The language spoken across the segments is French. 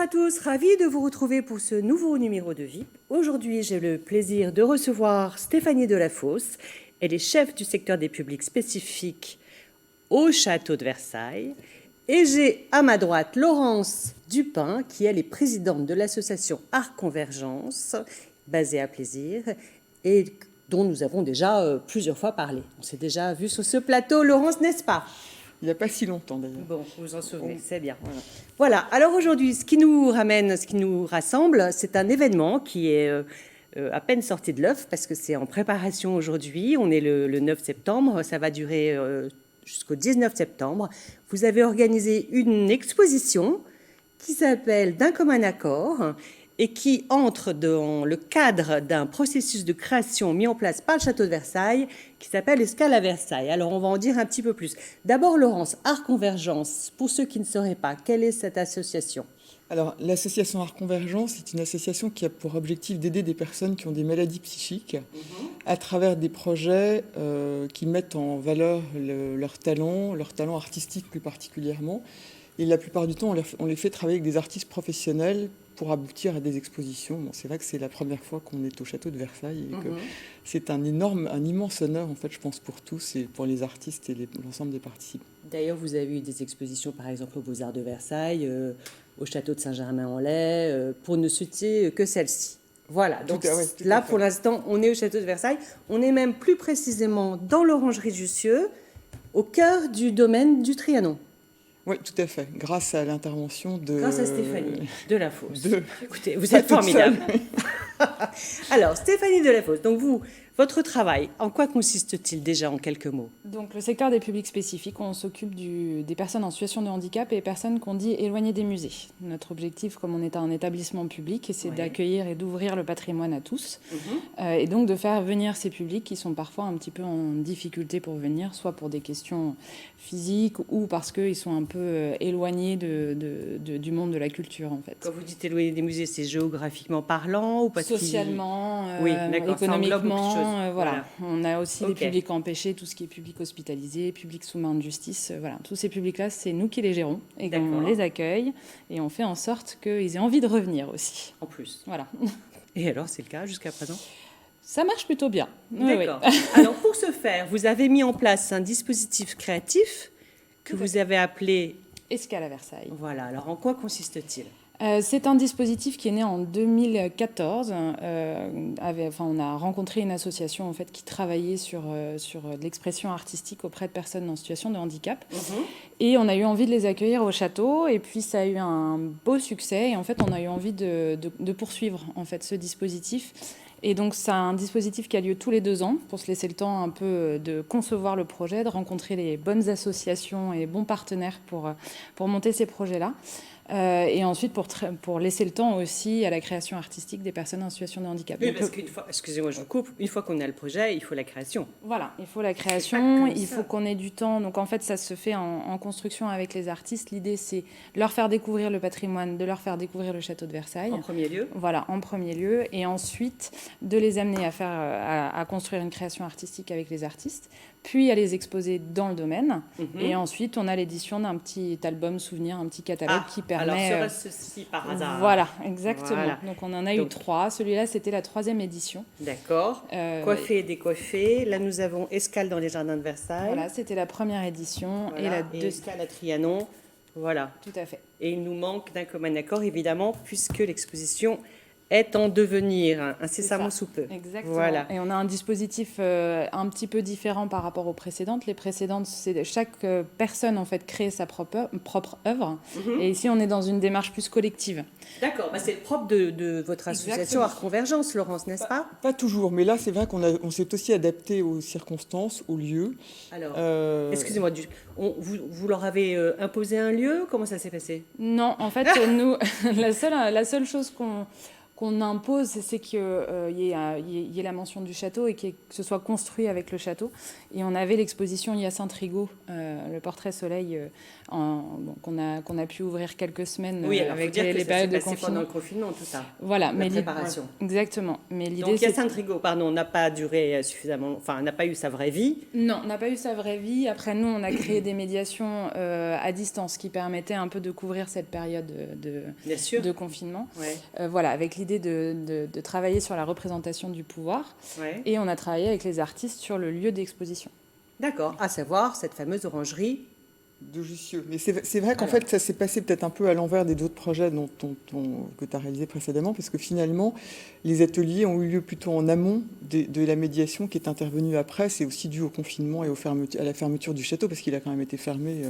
à tous, ravie de vous retrouver pour ce nouveau numéro de VIP. Aujourd'hui, j'ai le plaisir de recevoir Stéphanie Delafosse. Elle est chef du secteur des publics spécifiques au Château de Versailles. Et j'ai à ma droite Laurence Dupin, qui elle est présidente de l'association Art Convergence, basée à Plaisir, et dont nous avons déjà plusieurs fois parlé. On s'est déjà vu sur ce plateau, Laurence, n'est-ce pas ? Il n'y a pas si longtemps d'ailleurs. Bon, vous vous en souvenez, c'est bien. Voilà, alors aujourd'hui, ce qui nous ramène, ce qui nous rassemble, c'est un événement qui est à peine sorti de l'œuf, parce que c'est en préparation aujourd'hui. On est le 9 septembre, ça va durer jusqu'au 19 septembre. Vous avez organisé une exposition qui s'appelle D'un commun accord et qui entre dans le cadre d'un processus de création mis en place par le Château de Versailles qui s'appelle Escale à Versailles. Alors, on va en dire un petit peu plus. D'abord, Laurence, Art Convergence, pour ceux qui ne sauraient pas, quelle est cette association ? Alors, l'association Art Convergence est une association qui a pour objectif d'aider des personnes qui ont des maladies psychiques à travers des projets qui mettent en valeur leur talent artistique plus particulièrement. Et la plupart du temps, on les fait travailler avec des artistes professionnels pour aboutir à des expositions. Bon, c'est vrai que c'est la première fois qu'on est au Château de Versailles et que c'est un immense honneur, en fait, je pense, pour tous et pour les artistes et l'ensemble des participants. D'ailleurs, vous avez eu des expositions, par exemple, aux Beaux-Arts de Versailles, au Château de Saint-Germain-en-Laye, pour ne citer que celle-ci. Voilà, donc là, pour l'instant, on est au Château de Versailles. On est même plus précisément dans l'Orangerie Jussieu, au cœur du domaine du Trianon. Oui, tout à fait. Grâce à l'intervention de... Grâce à Stéphanie Delafosse. Écoutez, vous êtes formidable. Alors, Stéphanie Delafosse, donc vous, votre travail, en quoi consiste-t-il déjà en quelques mots ? Donc, le secteur des publics spécifiques, on s'occupe des personnes en situation de handicap et des personnes qu'on dit éloignées des musées. Notre objectif, comme on est un établissement public, c'est d'accueillir et d'ouvrir le patrimoine à tous. Et donc de faire venir ces publics qui sont parfois un petit peu en difficulté pour venir, soit pour des questions physiques ou parce qu'ils sont un peu éloignés du monde de la culture, en fait. Quand vous dites éloignées des musées, c'est géographiquement parlant ou parce socialement, économiquement, voilà. On a aussi des publics empêchés, tout ce qui est public hospitalisé, public sous main de justice. Voilà. Tous ces publics-là, c'est nous qui les gérons et on les accueille et on fait en sorte qu'ils aient envie de revenir aussi. En plus. Voilà. Et alors, c'est le cas jusqu'à présent ? Ça marche plutôt bien. D'accord. Oui. Alors, pour ce faire, vous avez mis en place un dispositif créatif que vous avez appelé... Escale à Versailles. Voilà. Alors, en quoi consiste-t-il ? C'est un dispositif qui est né en 2014. On a rencontré une association en fait, qui travaillait sur l'expression artistique auprès de personnes en situation de handicap. Et on a eu envie de les accueillir au château. Et puis, ça a eu un beau succès. Et en fait, on a eu envie de poursuivre en fait, ce dispositif. Et donc, c'est un dispositif qui a lieu tous les 2 ans pour se laisser le temps un peu de concevoir le projet, de rencontrer les bonnes associations et les bons partenaires pour monter ces projets-là. Et ensuite pour laisser le temps aussi à la création artistique des personnes en situation de handicap. Oui, parce qu'une fois, excusez-moi, je vous coupe, une fois qu'on a le projet, il faut la création. Voilà, il faut la création, il faut qu'on ait du temps. Donc en fait, ça se fait en construction avec les artistes. L'idée, c'est de leur faire découvrir le patrimoine, de leur faire découvrir le château de Versailles. En premier lieu. Voilà, en premier lieu. Et ensuite, de les amener à construire une création artistique avec les artistes, puis à les exposer dans le domaine. Et ensuite, on a l'édition d'un petit album souvenir, un petit catalogue qui permet... Alors, serait-ce ceci par hasard ? Voilà, exactement. Voilà. Donc, on en a eu 3. Celui-là, c'était la 3e édition. D'accord. Coiffé et décoiffé. Là, nous avons Escale dans les jardins de Versailles. Voilà, c'était la première édition. Voilà. Et Escale à Trianon. Voilà. Tout à fait. Et il nous manque D'un commun accord, évidemment, puisque l'exposition est en devenir, incessamment sous peu. Exactement. Voilà. Et on a un dispositif un petit peu différent par rapport aux précédentes. Les précédentes, c'est chaque personne en fait crée sa propre œuvre. Et ici, on est dans une démarche plus collective. D'accord. C'est le propre de votre association Art Convergence, Laurence, n'est-ce pas ? Pas toujours, mais là, c'est vrai qu'on s'est aussi adapté aux circonstances, aux lieux. Alors, excusez-moi, vous leur avez imposé un lieu ? Comment ça s'est passé ? Non, en fait, nous, la seule chose qu'on impose, c'est qu'il y ait la mention du château et que ce soit construit avec le château. Et on avait l'exposition Hyacinthe Rigaud, le portrait soleil, qu'on a pu ouvrir quelques semaines avec les périodes de confinement. Pendant le confinement, tout ça. Voilà, la préparation. Exactement. Mais l'idée, donc Hyacinthe Rigaud, pardon, n'a pas duré suffisamment, enfin, n'a pas eu sa vraie vie. Non, n'a pas eu sa vraie vie. Après, nous, on a créé des médiations à distance qui permettaient un peu de couvrir cette période de confinement. Ouais. Voilà, avec l'idée de travailler sur la représentation du pouvoir. Ouais. Et on a travaillé avec les artistes sur le lieu d'exposition. D'accord, à savoir cette fameuse orangerie de Jussieu. Mais c'est vrai qu'en fait, ça s'est passé peut-être un peu à l'envers des autres projets que tu as réalisés précédemment, parce que finalement, les ateliers ont eu lieu plutôt en amont de la médiation qui est intervenue après. C'est aussi dû au confinement et à la fermeture du château, parce qu'il a quand même été fermé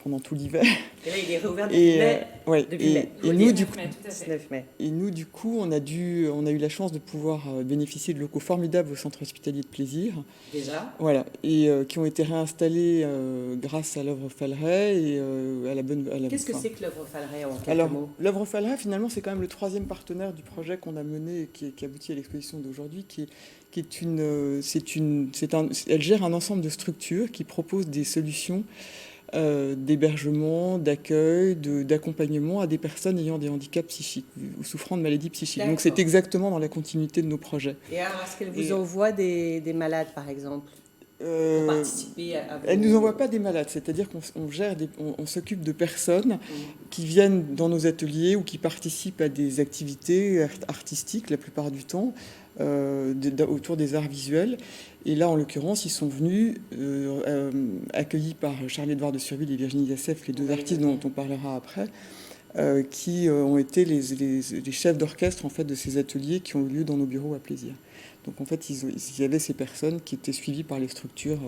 pendant tout l'hiver. Et là, il est réouvert depuis mai. Et nous, du coup, on a eu la chance de pouvoir bénéficier de locaux formidables au centre hospitalier de plaisir. Déjà. Voilà, et qui ont été réinstallés grâce à l'œuvre Falleret et à la bonne. Qu'est-ce que c'est que l'œuvre Falleret en quelques Alors, mots? L'œuvre Falleret, finalement, c'est quand même le troisième partenaire du projet qu'on a mené et qui aboutit à l'exposition d'aujourd'hui, elle gère un ensemble de structures qui proposent des solutions d'hébergement, d'accueil, d'accompagnement à des personnes ayant des handicaps psychiques ou souffrant de maladies psychiques. Donc c'est exactement dans la continuité de nos projets. Et alors, est-ce qu'elle vous envoie des malades, par exemple, pour participer à Elle ne nous envoie pas des malades, c'est-à-dire qu'on s'occupe de personnes qui viennent dans nos ateliers ou qui participent à des activités artistiques la plupart du temps, autour des arts visuels. Et là, en l'occurrence, ils sont venus accueillis par Charles-Édouard de Surville et Virginie Yassef, les deux artistes dont on parlera après, qui ont été les chefs d'orchestre en fait, de ces ateliers qui ont eu lieu dans nos bureaux à Plaisir. Donc en fait, il y avait ces personnes qui étaient suivies par les structures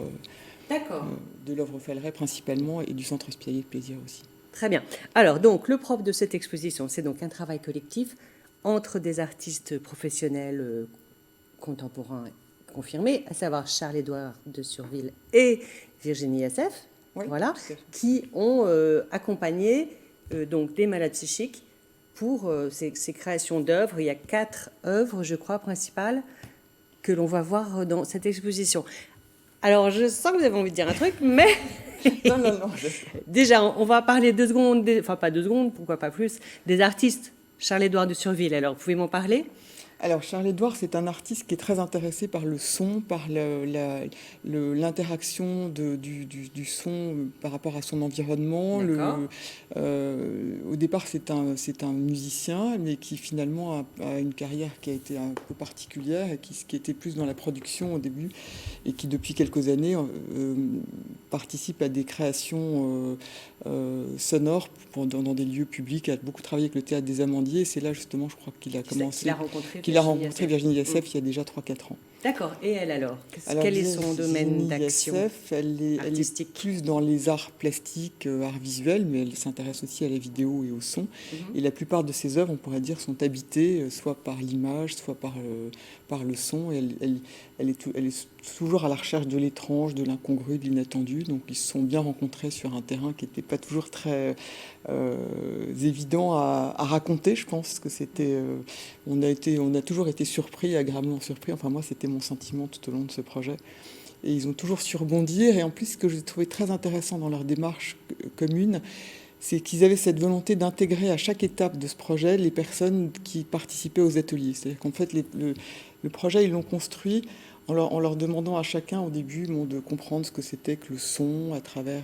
de l'œuvre Falleret principalement et du centre hospitalier de Plaisir aussi. Très bien. Alors, donc, le propre de cette exposition, c'est donc un travail collectif entre des artistes professionnels contemporains confirmés, à savoir Charles-Édouard de Surville et Virginie Yassef, voilà, qui ont accompagné donc des malades psychiques pour ces créations d'œuvres. Il y a 4 œuvres, je crois, principales que l'on va voir dans cette exposition. Alors, je sens que vous avez envie de dire un truc, mais... non. Déjà, on va parler 2 secondes, enfin pas 2 secondes, pourquoi pas plus, des artistes. Charles-Édouard de Surville, alors, vous pouvez m'en parler ? Alors, Charles-Édouard, c'est un artiste qui est très intéressé par le son, par l'interaction du son par rapport à son environnement. Au départ, c'est un musicien, mais qui finalement a une carrière qui a été un peu particulière, et qui était plus dans la production au début, et qui, depuis quelques années, participe à des créations sonores dans des lieux publics, a beaucoup travaillé avec le Théâtre des Amandiers. C'est là, justement, je crois qu'il a commencé... qu'il a rencontré Virginie Yassef il y a déjà 3-4 ans. D'accord. Et elle alors, quel est son domaine d'action elle est plus dans les arts plastiques, arts visuels, mais elle s'intéresse aussi à la vidéo et au son. Et la plupart de ses œuvres, on pourrait dire, sont habitées soit par l'image, soit par le son. Et elle est toujours à la recherche de l'étrange, de l'incongru, de l'inattendu. Donc ils se sont bien rencontrés sur un terrain qui n'était pas toujours très évident à raconter. Je pense que c'était... on a toujours été surpris, agréablement surpris. Enfin, moi, c'était mon sentiment tout au long de ce projet. Et ils ont toujours su rebondir. Et en plus, ce que j'ai trouvé très intéressant dans leur démarche commune, c'est qu'ils avaient cette volonté d'intégrer à chaque étape de ce projet les personnes qui participaient aux ateliers. C'est-à-dire qu'en fait, le projet, ils l'ont construit en leur demandant à chacun au début de comprendre ce que c'était que le son à travers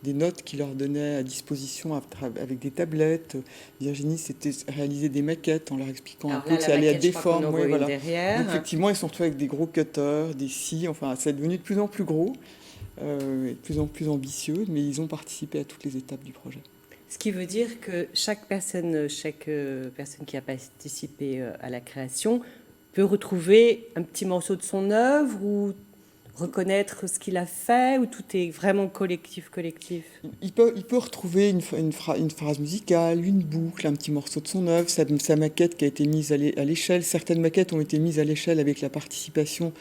des notes qu'ils leur donnaient à disposition avec des tablettes. Virginie s'était réalisé des maquettes en leur expliquant un peu que ça allait être des formes. Donc, effectivement, ils sont retrouvés avec des gros cutters, des scies. Enfin, ça est devenu de plus en plus gros, de plus en plus ambitieux, mais ils ont participé à toutes les étapes du projet. Ce qui veut dire que chaque personne qui a participé à la création peut retrouver un petit morceau de son œuvre ou reconnaître ce qu'il a fait ou tout est vraiment collectif? Il peut retrouver une phrase musicale, une boucle, un petit morceau de son œuvre, sa maquette qui a été mise à l'échelle. Certaines maquettes ont été mises à l'échelle avec la participation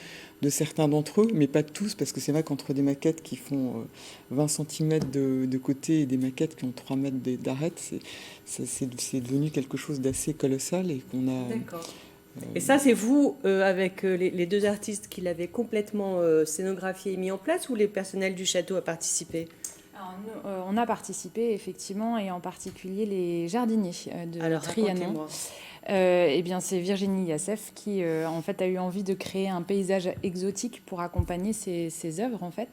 de certains d'entre eux, mais pas de tous, parce que c'est vrai qu'entre des maquettes qui font 20 cm de côté et des maquettes qui ont 3 mètres d'arête, c'est devenu quelque chose d'assez colossal et qu'on a... D'accord. Et ça, c'est vous, avec les deux artistes qui l'avaient complètement scénographié et mis en place, ou les personnels du château a participé? Alors, nous, on a participé, effectivement, et en particulier les jardiniers de Trianon. Eh bien, c'est Virginie Yassef qui, en fait, a eu envie de créer un paysage exotique pour accompagner ses œuvres, en fait.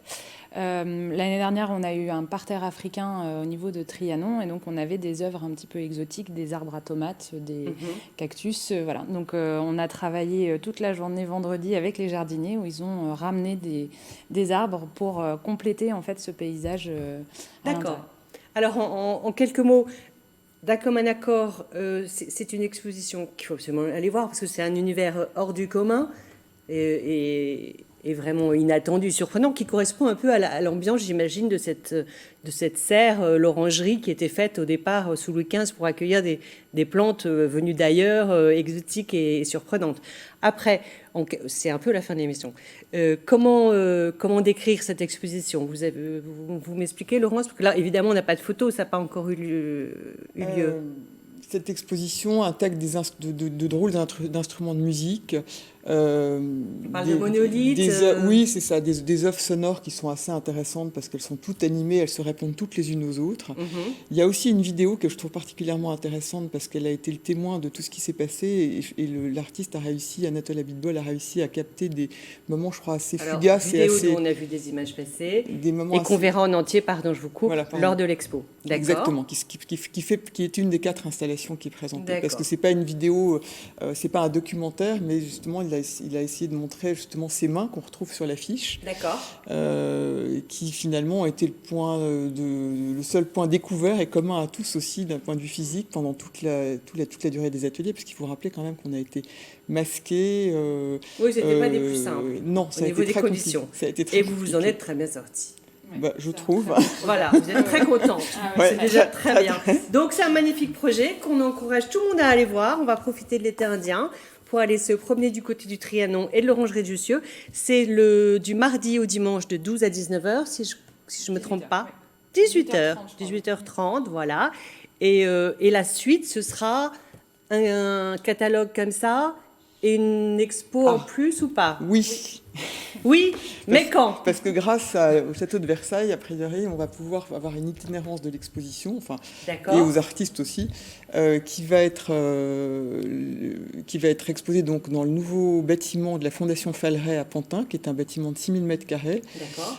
L'année dernière, on a eu un parterre africain au niveau de Trianon, et donc on avait des œuvres un petit peu exotiques, des arbres à tomates, des cactus, voilà. Donc, on a travaillé toute la journée vendredi avec les jardiniers, où ils ont ramené des arbres pour compléter, en fait, ce paysage. D'accord. Alors, en quelques mots, d'un commun accord, c'est une exposition qu'il faut absolument aller voir parce que c'est un univers hors du commun et vraiment inattendu, surprenant, qui correspond un peu à l'ambiance, j'imagine, de cette serre, l'orangerie, qui était faite au départ sous Louis XV pour accueillir des plantes venues d'ailleurs, exotiques et surprenantes. Après, c'est un peu la fin de l'émission. Comment décrire cette exposition? Vous m'expliquez, Laurence? Parce que là, évidemment, on n'a pas de photos, ça n'a pas encore eu lieu. Cette exposition intègre de drôles d'instruments de musique. On parle de monolithes. Oui, c'est ça, des œuvres sonores qui sont assez intéressantes parce qu'elles sont toutes animées, elles se répondent toutes les unes aux autres. Il y a aussi une vidéo que je trouve particulièrement intéressante parce qu'elle a été le témoin de tout ce qui s'est passé et l'artiste a réussi, Anatole Abitbol a réussi à capter des moments, je crois, assez fugaces. Vidéo dont on a vu des images passer et qu'on verra en entier, pardon, je vous coupe, lors de l'expo. D'accord. Exactement, qui est une des 4 installations qui est présentée. Parce que c'est pas une vidéo, c'est pas un documentaire, mais justement il a essayé de montrer justement ses mains qu'on retrouve sur l'affiche. D'accord. Qui finalement a été le seul point découvert et commun à tous aussi d'un point de vue physique pendant toute la durée des ateliers, parce qu'il faut rappeler quand même qu'on a été masqués. Oui, c'était pas des plus simples. Non, au niveau des conditions. Ça a été très compliqué. Vous en êtes très bien sortis. Je trouve. Voilà, vous êtes très contente. C'est déjà très bien. Donc c'est un magnifique projet qu'on encourage tout le monde à aller voir. On va profiter de l'été indien pour aller se promener du côté du Trianon et de l'Orangerie de Jussieu. C'est du mardi au dimanche de 12 à 19h, si je ne me trompe pas. 18h30, voilà. Et la suite, ce sera un catalogue comme ça et une expo en plus ou pas? Oui. Oui, mais quand? Parce que grâce au château de Versailles, a priori, on va pouvoir avoir une itinérance de l'exposition, et aux artistes aussi, qui va être exposée donc dans le nouveau bâtiment de la Fondation Falleret à Pantin, qui est un bâtiment de 6000 m². D'accord.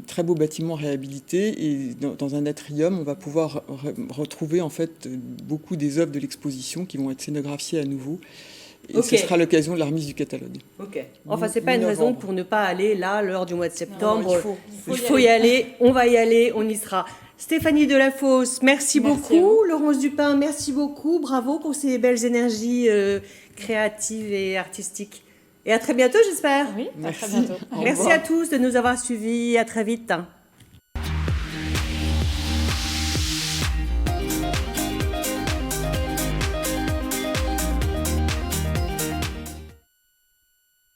Très beau bâtiment réhabilité, et dans un atrium, on va pouvoir retrouver en fait beaucoup des œuvres de l'exposition qui vont être scénographiées à nouveau. Et ce sera l'occasion de la remise du catalogue. Ok. Enfin, c'est pas une raison pour ne pas aller là, l'heure du mois de septembre. Non, il faut y aller. On va y aller. On y sera. Stéphanie Delafosse, merci beaucoup. Laurence Dupin, merci beaucoup. Bravo pour ces belles énergies créatives et artistiques. Et à très bientôt, j'espère. Oui, merci. À très bientôt. Merci à tous de nous avoir suivis. À très vite.